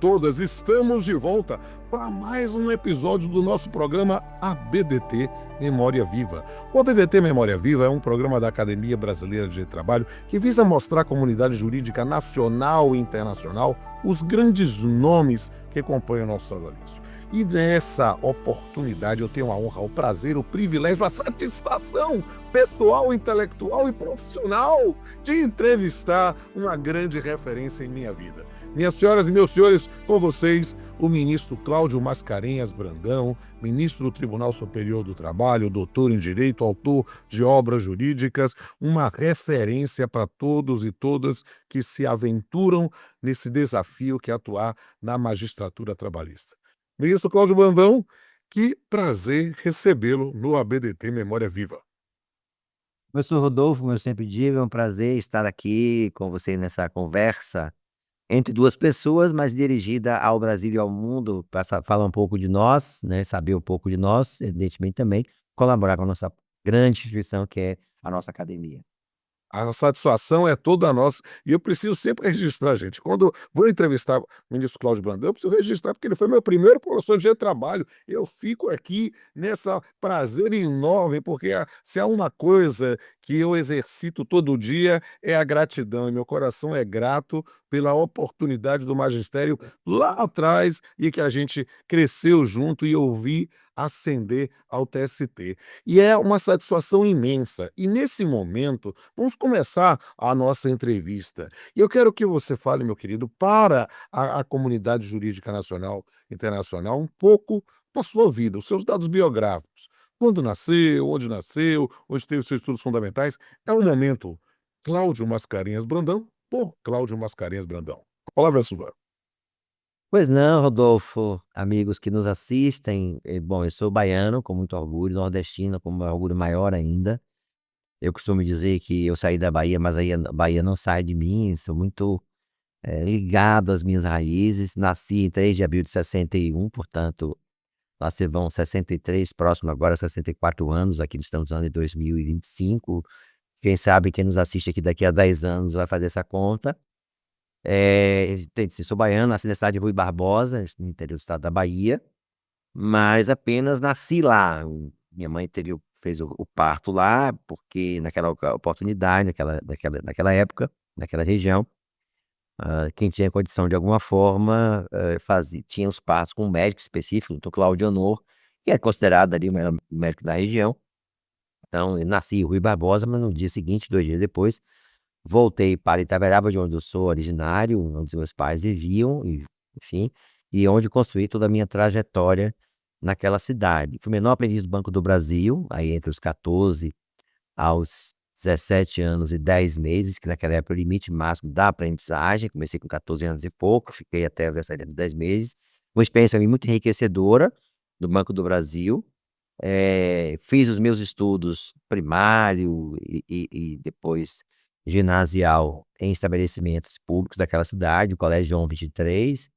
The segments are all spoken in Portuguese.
todas, estamos de volta para mais um episódio do nosso programa ABDT Memória Viva. O ABDT Memória Viva é um programa da Academia Brasileira de Trabalho que visa mostrar à comunidade jurídica nacional e internacional os grandes nomes que compõem o nosso sodalício. E nessa oportunidade eu tenho a honra, o prazer, o privilégio, a satisfação pessoal, intelectual e profissional de entrevistar uma grande referência em minha vida. Minhas senhoras e meus senhores, com vocês, o ministro Cláudio Mascarenhas Brandão, ministro do Tribunal Superior do Trabalho, doutor em Direito, autor de obras jurídicas, uma referência para todos e todas que se aventuram nesse desafio que é atuar na magistratura trabalhista. Ministro Cláudio Brandão, que prazer recebê-lo no ABDT Memória Viva. Professor Rodolfo, como eu sempre digo, é um prazer estar aqui com você nessa conversa entre duas pessoas, mas dirigida ao Brasil e ao mundo, para falar um pouco de nós, né, saber um pouco de nós, evidentemente também colaborar com a nossa grande instituição que é a nossa academia. A satisfação é toda nossa. E eu preciso sempre registrar, gente. Quando vou entrevistar o ministro Cláudio Brandão, eu preciso registrar, porque ele foi meu primeiro professor de trabalho. Eu fico aqui nessa prazer enorme, porque se há uma coisa que eu exercito todo dia é a gratidão. E meu coração é grato pela oportunidade do magistério lá atrás e que a gente cresceu junto e eu vi ascender ao TST. E é uma satisfação imensa. E nesse momento, vamos começar a nossa entrevista. E eu quero que você fale, meu querido, para a comunidade jurídica nacional e internacional, um pouco da sua vida, os seus dados biográficos. Quando nasceu, onde teve seus estudos fundamentais. É o momento. Cláudio Mascarenhas Brandão, por Cláudio Mascarenhas Brandão. A palavra é sua. Pois não, Rodolfo, amigos que nos assistem, bom, eu sou baiano com muito orgulho, nordestino com um orgulho maior ainda. Eu costumo dizer que eu saí da Bahia, mas aí a Bahia não sai de mim, sou muito ligado às minhas raízes. Nasci em 3 de abril de 61, portanto, lá se vão 63, próximo agora a 64 anos, aqui estamos no ano de 2025. Quem sabe quem nos assiste aqui daqui a 10 anos vai fazer essa conta. Sou baiano, nasci na cidade de Rui Barbosa, no interior do estado da Bahia, mas apenas nasci lá. Minha mãe fez o parto lá, porque naquela oportunidade, naquela época, naquela região, quem tinha condição de alguma forma tinha os partos com um médico específico, o Dr. Cláudio Honor, que é considerado ali o melhor médico da região. Então, eu nasci em Rui Barbosa, mas no dia seguinte, 2 dias depois, voltei para Itaberaba, de onde eu sou originário, onde os meus pais viviam, enfim, e onde construí toda a minha trajetória naquela cidade. Fui menor aprendiz do Banco do Brasil, aí entre os 14 aos 17 anos e 10 meses, que naquela época é o limite máximo da aprendizagem. Comecei com 14 anos e pouco, fiquei até os 17 anos e 10 meses. Uma experiência para mim muito enriquecedora do Banco do Brasil. Fiz os meus estudos primário e depois ginasial em estabelecimentos públicos daquela cidade, o Colégio João 23,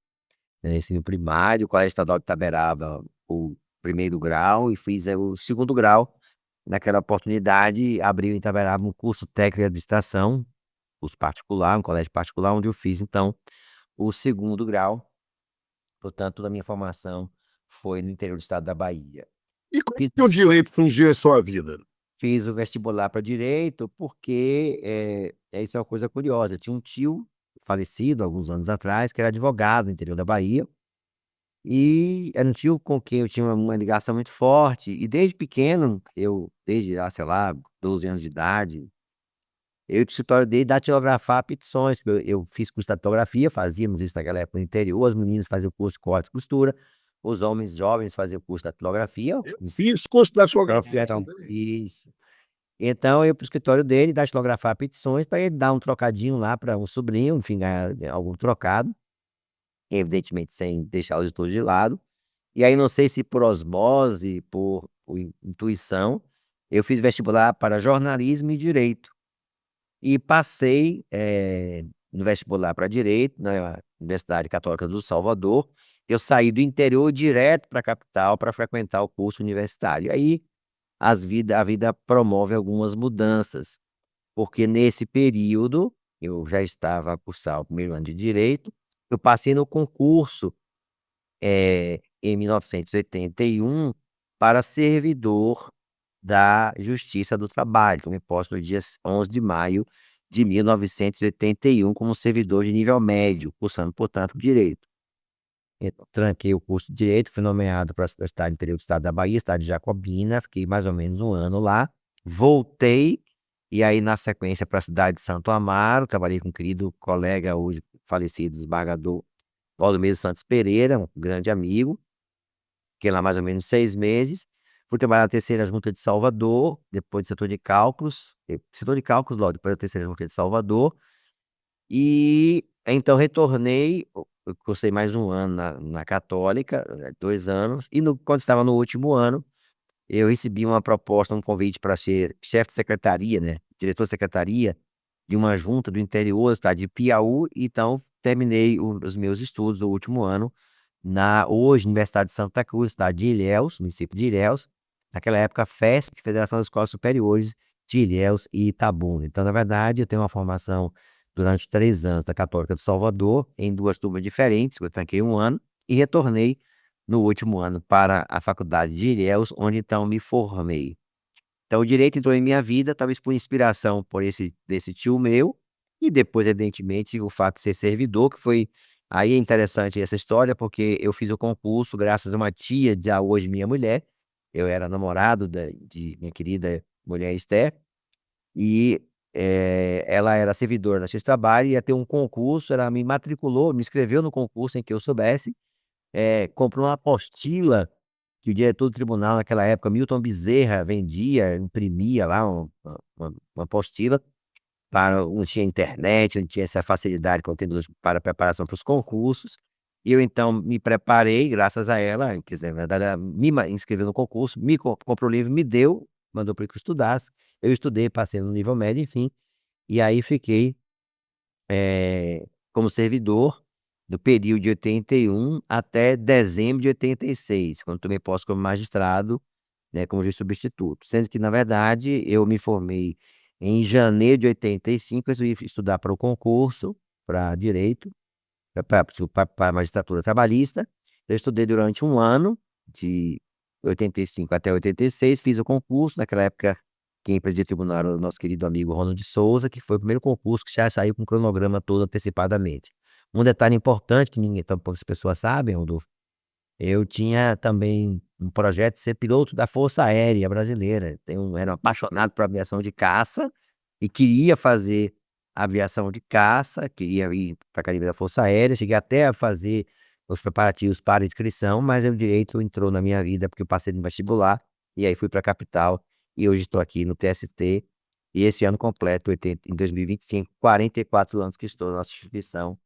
ensino primário, o Colégio Estadual de Itaberaba, o primeiro grau, e fiz o segundo grau. Naquela oportunidade, abriu em Itaberaba um curso técnico de administração, curso particular, um colégio particular, onde eu fiz, então, o segundo grau. Portanto, toda a minha formação foi no interior do estado da Bahia. E como que o direito surgiu em sua vida? Fiz o vestibular para direito porque, isso é uma coisa curiosa, eu tinha um tio falecido alguns anos atrás, que era advogado no interior da Bahia, e era um tio com quem eu tinha uma ligação muito forte, e desde pequeno, desde, sei lá, 12 anos de idade, eu ia para o escritório dele datilografar petições, porque eu fiz curso de datilografia, fazíamos isso naquela época no interior, as meninas faziam curso de corte e costura, os homens jovens faziam curso de datilografia. Eu fiz curso de datilografia Então, também. isso. Então eu ia para o escritório dele datilografar petições para ele dar um trocadinho lá para um sobrinho, enfim, ganhar algum trocado, evidentemente sem deixar os estudos de lado. E aí não sei se por osmose, por intuição, eu fiz vestibular para jornalismo e direito. E passei no vestibular para direito, na Universidade Católica do Salvador. Eu saí do interior direto para a capital para frequentar o curso universitário. Aí a vida promove algumas mudanças, porque nesse período eu já estava a cursar o primeiro ano de direito, eu passei no concurso em 1981 para servidor da Justiça do Trabalho. Tomei posse no dia 11 de maio de 1981 como servidor de nível médio, cursando, portanto, direito. Então, tranquei o curso de Direito, fui nomeado para a cidade interior do estado da Bahia, estado de Jacobina, fiquei mais ou menos um ano lá, voltei, e aí na sequência para a cidade de Santo Amaro, trabalhei com um querido colega, hoje falecido, desembargador Valdomiro Santos Pereira, um grande amigo, fiquei lá mais ou menos 6 meses, fui trabalhar na terceira junta de Salvador, depois do setor de cálculos logo, depois da terceira junta de Salvador, e então retornei, eu cursei mais um ano na Católica, 2 anos, e quando estava no último ano, eu recebi uma proposta, um convite para ser chefe de secretaria, né? Diretor de secretaria de uma junta do interior do estado de Piauí, então terminei os meus estudos, o último ano, na hoje Universidade de Santa Cruz, estado de Ilhéus, município de Ilhéus, naquela época FESP, Federação das Escolas Superiores de Ilhéus e Itabuna. Então, na verdade, eu tenho uma formação durante 3 anos da Católica de Salvador, em 2 turmas diferentes, eu tranquei um ano, e retornei no último ano para a Faculdade de Ilhéus, onde então me formei. Então, o direito entrou em minha vida, talvez por inspiração desse tio meu, e depois, evidentemente, o fato de ser servidor, que foi. Aí é interessante essa história, porque eu fiz o concurso graças a uma tia, já hoje minha mulher. Eu era namorado de minha querida mulher Esther, e ela era servidora na Justiça do Trabalho, ia ter um concurso, ela me matriculou, me inscreveu no concurso sem que eu soubesse, comprou uma apostila que o diretor do tribunal naquela época, Milton Bezerra, vendia, imprimia lá uma apostila, não tinha internet, não tinha essa facilidade de conteúdos para preparação para os concursos, e eu então me preparei, graças a ela, quer dizer, na verdade, ela inscreveu no concurso, comprou o livro, me deu, mandou para que eu estudasse, eu estudei, passei no nível médio, enfim, e aí fiquei como servidor do período de 81 até dezembro de 86, quando tomei posse como magistrado, né, como juiz substituto. Sendo que, na verdade, eu me formei em janeiro de 85, eu resolvi estudar para o concurso, para direito, para a magistratura trabalhista. Eu estudei durante um ano, de 85 até 86, fiz o concurso. Naquela época, quem presidia o tribunal era o nosso querido amigo Ronald de Souza, que foi o primeiro concurso que já saiu com o cronograma todo antecipadamente. Um detalhe importante que ninguém, tão poucas pessoas sabem, Rodolfo, eu tinha também um projeto de ser piloto da Força Aérea Brasileira. Era um apaixonado por aviação de caça e queria fazer aviação de caça, queria ir para a Academia da Força Aérea. Cheguei até a fazer os preparativos para a inscrição, mas o direito entrou na minha vida porque eu passei no vestibular e aí fui para a capital e hoje estou aqui no TST. E esse ano completo, em 2025, 44 anos que estou na nossa instituição,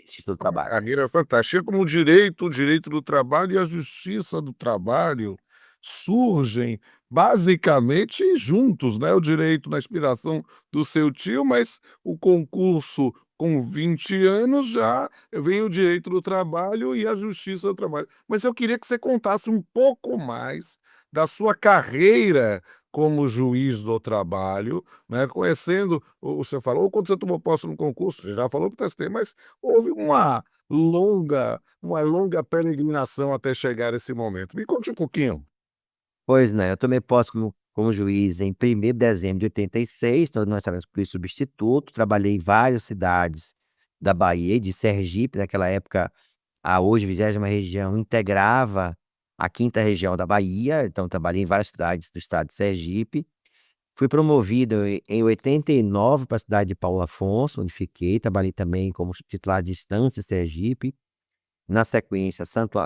Justiça do Uma Trabalho. carreira fantástica, como o direito do trabalho e a justiça do trabalho surgem basicamente juntos, né? O direito na inspiração do seu tio, mas o concurso com 20 anos já vem o direito do trabalho e a justiça do trabalho. Mas eu queria que você contasse um pouco mais da sua carreira como juiz do trabalho, né? Conhecendo, você falou, quando você tomou posse no concurso, você já falou para o TST, mas houve uma longa peregrinação até chegar esse momento. Me conte um pouquinho. Pois né, eu tomei posse como juiz em 1º de dezembro de 86, então nós estávamos por substituto, trabalhei em várias cidades da Bahia e de Sergipe, naquela época a hoje 20ª região integrava a 5ª região da Bahia, então trabalhei em várias cidades do estado de Sergipe. Fui promovido em 89 para a cidade de Paulo Afonso, onde fiquei, trabalhei também como titular de instância em Sergipe. Na sequência, Santo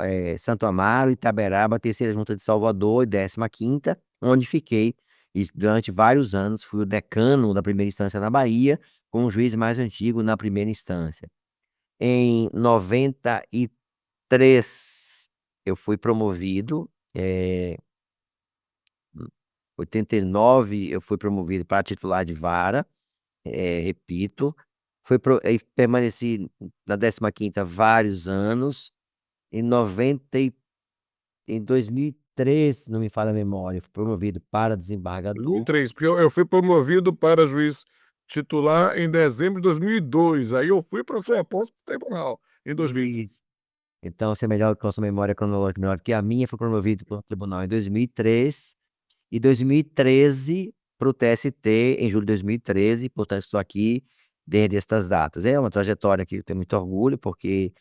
Amaro, Itaberaba, terceira junta de Salvador e 15ª, onde fiquei e durante vários anos fui o decano da primeira instância na Bahia, com o juiz mais antigo na primeira instância. Em 93, eu fui promovido, 89 eu fui promovido para titular de vara, repito, permaneci na 15ª vários anos. Em 2003, não me falha a memória, fui promovido para desembargador. 2003, porque eu fui promovido para juiz titular em dezembro de 2002. Aí eu fui para ser reposto do tribunal em 2000. Isso. Então, você é melhor com a sua memória cronológica melhor que a minha, foi promovido pelo tribunal em 2003 e 2013 para o TST em julho de 2013, portanto estou aqui desde estas datas. É uma trajetória que eu tenho muito orgulho, porque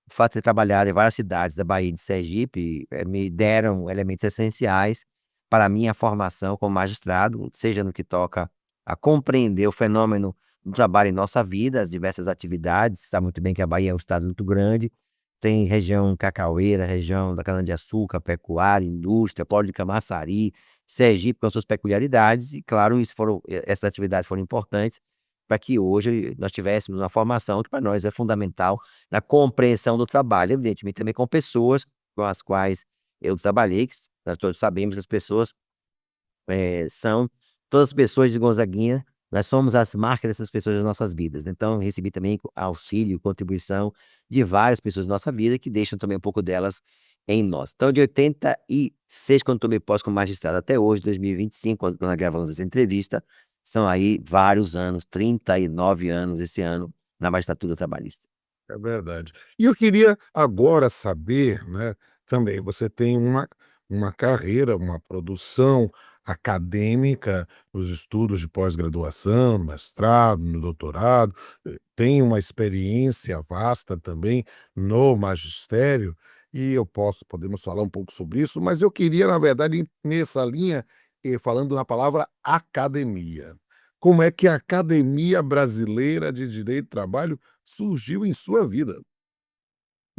o fato de ter trabalhado em várias cidades da Bahia e de Sergipe me deram elementos essenciais para a minha formação como magistrado, seja no que toca a compreender o fenômeno do trabalho em nossa vida, as diversas atividades. Você sabe muito bem que a Bahia é um estado muito grande, tem região cacaueira, região da cana-de-açúcar, pecuária, indústria, polo de Camaçari, Sergipe com suas peculiaridades, e claro, essas atividades foram importantes para que hoje nós tivéssemos uma formação que para nós é fundamental na compreensão do trabalho, evidentemente também com pessoas com as quais eu trabalhei, que nós todos sabemos que as pessoas são todas as pessoas de Gonzaguinha, nós somos as marcas dessas pessoas nas nossas vidas. Então, recebi também auxílio, contribuição de várias pessoas da nossa vida que deixam também um pouco delas em nós. Então, de 86, quando tomei posse como magistrado, até hoje, 2025, quando nós gravamos essa entrevista, são aí vários anos, 39 anos esse ano, na magistratura trabalhista. É verdade. E eu queria agora saber, né, também você tem uma carreira, uma produção acadêmica, os estudos de pós-graduação, no mestrado, no doutorado, tem uma experiência vasta também no magistério, e podemos falar um pouco sobre isso, mas eu queria, na verdade, nessa linha, falando na palavra academia. Como é que a Academia Brasileira de Direito do Trabalho surgiu em sua vida?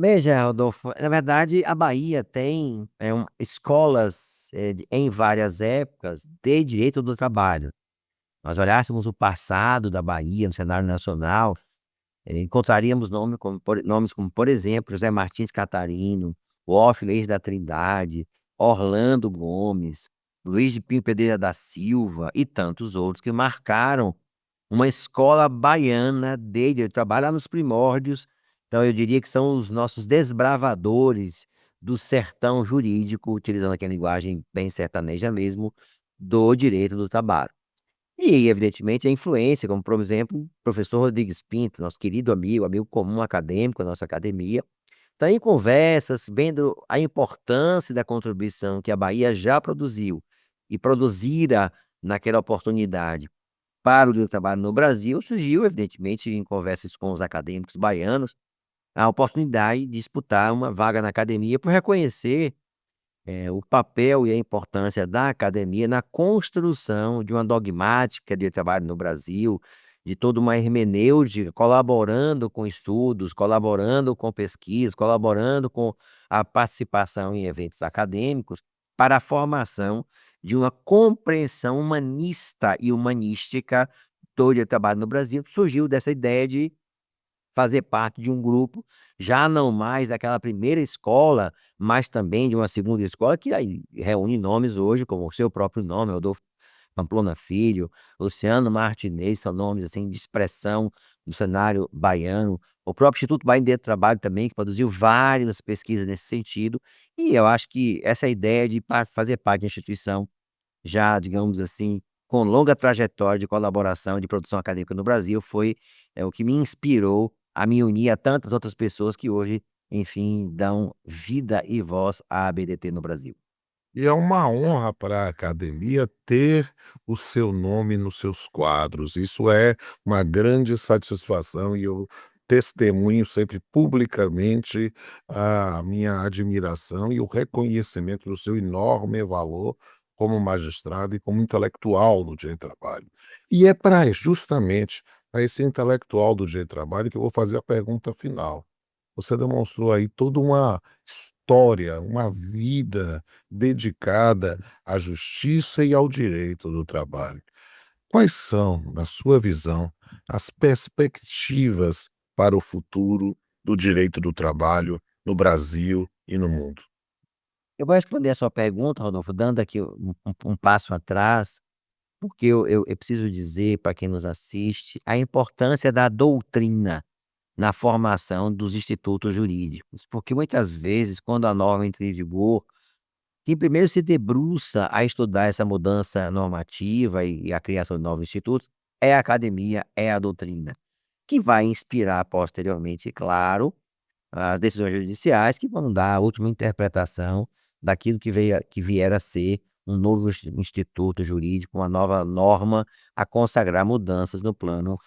Veja, Rodolfo, na verdade, a Bahia tem escolas em várias épocas de direito do trabalho. Nós olhássemos o passado da Bahia no cenário nacional, encontraríamos nomes como, por exemplo, José Martins Catarino, Off Leite da Trindade, Orlando Gomes, Luiz de Pinho Pereira da Silva e tantos outros que marcaram uma escola baiana de direito do trabalho lá nos primórdios. Então, eu diria que são os nossos desbravadores do sertão jurídico, utilizando aquela linguagem bem sertaneja mesmo, do direito do trabalho. E, evidentemente, a influência, como por exemplo, o professor Rodrigues Pinto, nosso querido amigo, amigo comum acadêmico da nossa academia, está em conversas, vendo a importância da contribuição que a Bahia já produziu e produzira naquela oportunidade para o direito do trabalho no Brasil, surgiu, evidentemente, em conversas com os acadêmicos baianos, a oportunidade de disputar uma vaga na academia por reconhecer o papel e a importância da academia na construção de uma dogmática de trabalho no Brasil, de toda uma hermenêutica, colaborando com estudos, colaborando com pesquisas, colaborando com a participação em eventos acadêmicos, para a formação de uma compreensão humanista e humanística do direito do trabalho no Brasil. Surgiu dessa ideia de fazer parte de um grupo, já não mais daquela primeira escola, mas também de uma segunda escola, que aí reúne nomes hoje, como o seu próprio nome, Rodolfo Pamplona Filho, Luciano Martinez, são nomes assim de expressão no cenário baiano. O próprio Instituto Baiano de Trabalho também, que produziu várias pesquisas nesse sentido, e eu acho que essa ideia de fazer parte de uma instituição já, digamos assim, com longa trajetória de colaboração, de produção acadêmica no Brasil, foi o que me inspirou a me unir a tantas outras pessoas que hoje, enfim, dão vida e voz à ABDT no Brasil. E é uma honra para a academia ter o seu nome nos seus quadros. Isso é uma grande satisfação e eu testemunho sempre publicamente a minha admiração e o reconhecimento do seu enorme valor como magistrado e como intelectual do direito do trabalho. E é para justamente para esse intelectual do direito do trabalho que eu vou fazer a pergunta final. Você demonstrou aí toda uma história, uma vida dedicada à justiça e ao direito do trabalho. Quais são, na sua visão, as perspectivas para o futuro do direito do trabalho no Brasil e no mundo? Eu vou responder a sua pergunta, Rodolfo, dando aqui um passo atrás, porque eu preciso dizer para quem nos assiste a importância da doutrina na formação dos institutos jurídicos, porque muitas vezes, quando a norma entra em vigor, quem primeiro se debruça a estudar essa mudança normativa e a criação de novos institutos é a academia, é a doutrina, que vai inspirar posteriormente, claro, as decisões judiciais que vão dar a última interpretação daquilo que vier a ser um novo instituto jurídico, uma nova norma a consagrar mudanças no plano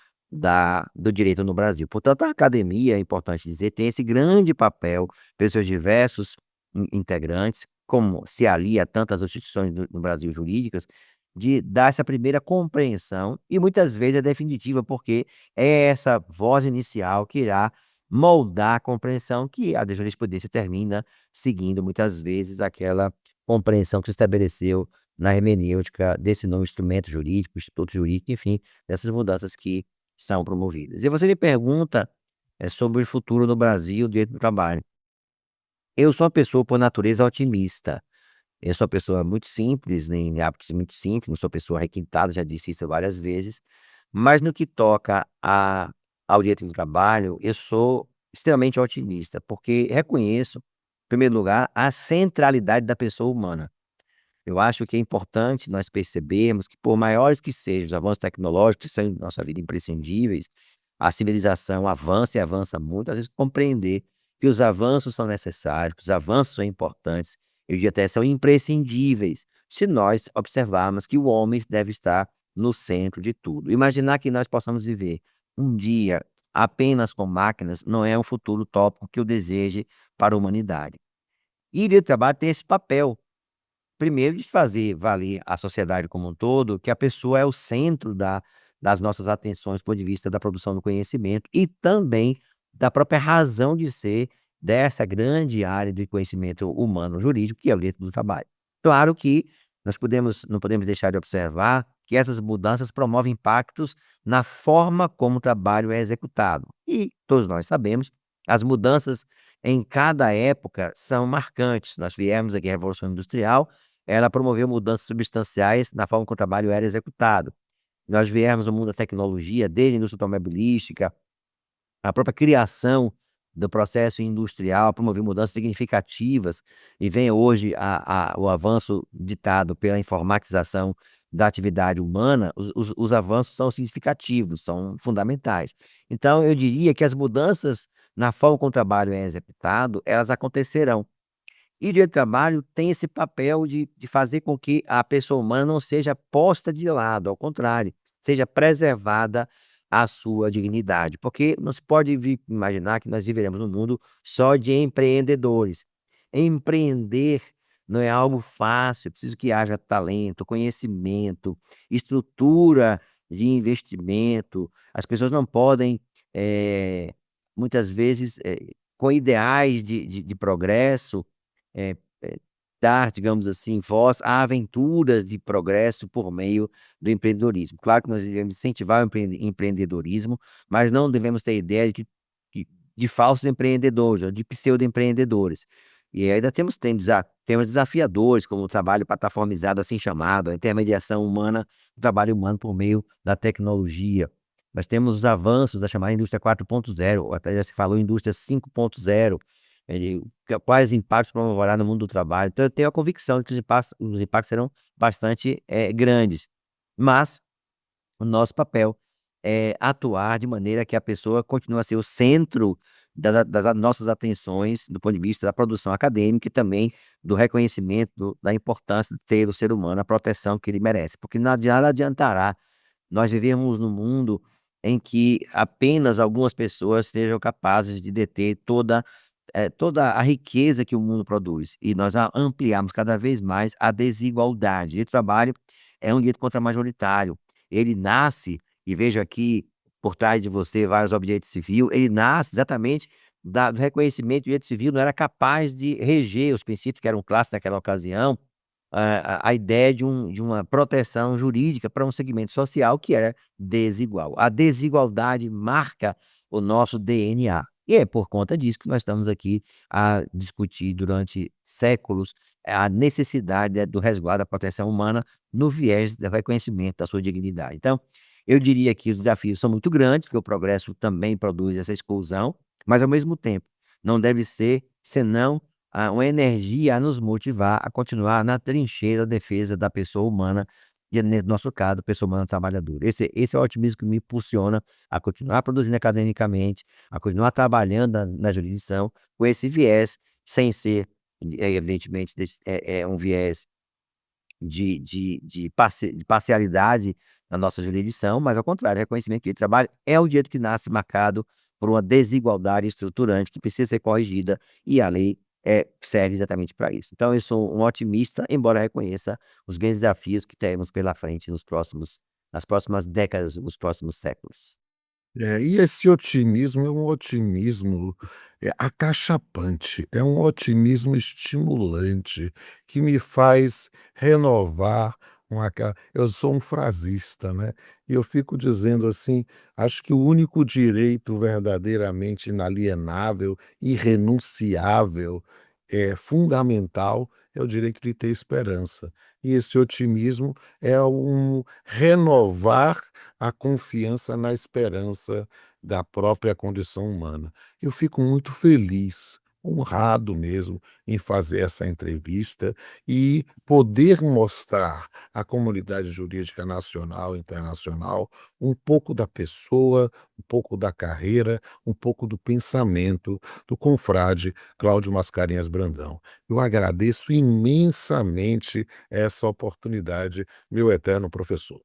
do direito no Brasil. Portanto, a academia, é importante dizer, tem esse grande papel pelos seus diversos integrantes, como se alia a tantas instituições no Brasil jurídicas, de dar essa primeira compreensão e muitas vezes é definitiva, porque é essa voz inicial que irá moldar a compreensão que a jurisprudência termina seguindo muitas vezes aquela compreensão que se estabeleceu na hermenêutica desse novo instrumento jurídico, instituto jurídico, enfim, dessas mudanças que são promovidas. E você me pergunta sobre o futuro no Brasil, do direito do trabalho. Eu sou uma pessoa, por natureza, otimista. Eu sou uma pessoa muito simples, em hábitos muito simples, não sou pessoa requintada, já disse isso várias vezes, mas no que toca ao direito do trabalho, eu sou extremamente otimista, porque reconheço, em primeiro lugar, a centralidade da pessoa humana. Eu acho que é importante nós percebermos que, por maiores que sejam os avanços tecnológicos, que são em nossa vida imprescindíveis, a civilização avança e avança muito, às vezes compreender que os avanços são necessários, que os avanços são importantes, eu diria até são imprescindíveis, se nós observarmos que o homem deve estar no centro de tudo. Imaginar que nós possamos viver um dia apenas com máquinas não é um futuro utópico que eu deseje para a humanidade. E o direito do trabalho tem esse papel. Primeiro, de fazer valer a sociedade como um todo, que a pessoa é o centro das nossas atenções do ponto de vista da produção do conhecimento e também da própria razão de ser dessa grande área de conhecimento humano jurídico, que é o direito do trabalho. Claro que não podemos deixar de observar que essas mudanças promovem impactos na forma como o trabalho é executado. E todos nós sabemos, as mudanças em cada época são marcantes. Nós viemos aqui a Revolução Industrial, ela promoveu mudanças substanciais na forma como o trabalho era executado. Nós viemos no mundo da tecnologia, desde a indústria automobilística, a própria criação do processo industrial promoveu mudanças significativas e vem hoje o avanço ditado pela informatização da atividade humana, os avanços são significativos, são fundamentais. Então, eu diria que as mudanças na forma como o trabalho é executado, elas acontecerão. E o direito do trabalho tem esse papel de fazer com que a pessoa humana não seja posta de lado, ao contrário, seja preservada a sua dignidade, porque não se pode imaginar que nós viveremos num mundo só de empreendedores. Empreender não é algo fácil, é preciso que haja talento, conhecimento, estrutura de investimento. As pessoas não podem, muitas vezes, com ideais de progresso, eh dar, digamos assim, voz a aventuras de progresso por meio do empreendedorismo. Claro que nós devemos incentivar o empreendedorismo, mas não devemos ter ideia que de falsos empreendedores ou de pseudo-empreendedores. E ainda temas desafiadores, como o trabalho plataformizado, assim chamado, a intermediação humana, o trabalho humano por meio da tecnologia. Nós temos os avanços da chamada indústria 4.0, ou até já se falou indústria 5.0. Quais impactos promoverá no mundo do trabalho. Então eu tenho a convicção de que os impactos serão bastante, grandes. Mas o nosso papel é atuar de maneira que a pessoa continue a ser o centro das nossas atenções, do ponto de vista da produção acadêmica e também do reconhecimento da importância de ter o ser humano a proteção que ele merece, porque nada adiantará nós vivemos num mundo em que apenas algumas pessoas sejam capazes de deter toda a riqueza que o mundo produz, e nós ampliarmos cada vez mais a desigualdade. E o trabalho é um direito contra-majoritário. Ele nasce, e vejo aqui por trás de você vários objetos civil, ele nasce exatamente do reconhecimento. O direito civil não era capaz de reger os princípios que eram clássicos naquela ocasião, a ideia de uma proteção jurídica para um segmento social que é desigual. A desigualdade marca o nosso DNA. E é por conta disso que nós estamos aqui a discutir durante séculos a necessidade, do resguardo da proteção humana no viés do reconhecimento da sua dignidade. Então, eu diria que os desafios são muito grandes, porque o progresso também produz essa exclusão, mas ao mesmo tempo não deve ser senão uma energia a nos motivar a continuar na trincheira da defesa da pessoa humana e no nosso caso, pessoa humana trabalhadora. Esse é o otimismo que me impulsiona a continuar produzindo academicamente, a continuar trabalhando na jurisdição com esse viés, sem ser, evidentemente, um viés de parcialidade na nossa jurisdição, mas ao contrário, reconhecimento que o trabalho é um direito que nasce marcado por uma desigualdade estruturante que precisa ser corrigida, e a lei serve exatamente para isso. Então eu sou um otimista, embora reconheça os grandes desafios que teremos pela frente nas próximas décadas, nos próximos séculos. E esse otimismo é um otimismo, acachapante, é um otimismo estimulante, que me faz renovar eu sou um frasista, né, e eu fico dizendo assim, acho que o único direito verdadeiramente inalienável, irrenunciável, fundamental, é o direito de ter esperança. E esse otimismo é um renovar a confiança na esperança da própria condição humana. Eu fico muito feliz, honrado mesmo, em fazer essa entrevista e poder mostrar à comunidade jurídica nacional e internacional um pouco da pessoa, um pouco da carreira, um pouco do pensamento do confrade Cláudio Mascarenhas Brandão. Eu agradeço imensamente essa oportunidade, meu eterno professor.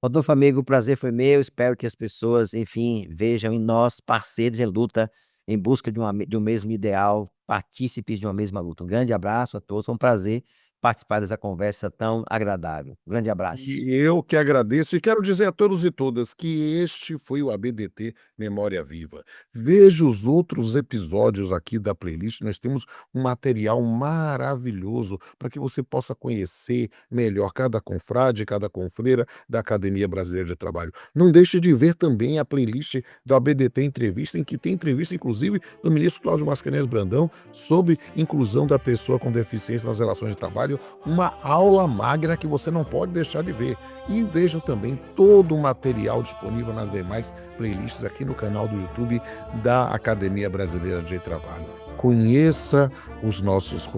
Rodolfo amigo, o prazer foi meu, espero que as pessoas, enfim, vejam em nós parceiros de luta em busca de um mesmo ideal, partícipes de uma mesma luta. Um grande abraço a todos, foi um prazer participar dessa conversa tão agradável. Um grande abraço. E eu que agradeço e quero dizer a todos e todas que este foi o ABDT Memória Viva. Veja os outros episódios aqui da playlist, nós temos um material maravilhoso para que você possa conhecer melhor cada confrade, cada confreira da Academia Brasileira de Trabalho. Não deixe de ver também a playlist do ABDT Entrevista, em que tem entrevista inclusive do ministro Cláudio Mascarenhas Brandão sobre inclusão da pessoa com deficiência nas relações de trabalho, uma aula magra que você não pode deixar de ver. E veja também todo o material disponível nas demais playlists aqui no canal do YouTube da Academia Brasileira de Trabalho. Conheça os nossos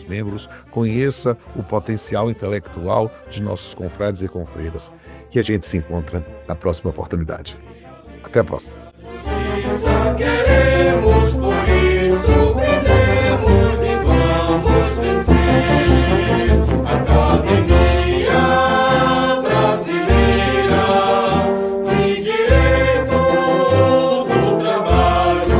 membros, conheça o potencial intelectual de nossos confrades e confreiras. E a gente se encontra na próxima oportunidade. Até a próxima. Justiça queremos, por isso brilhemos e vamos vencer. Academia Brasileira de Direito do Trabalho.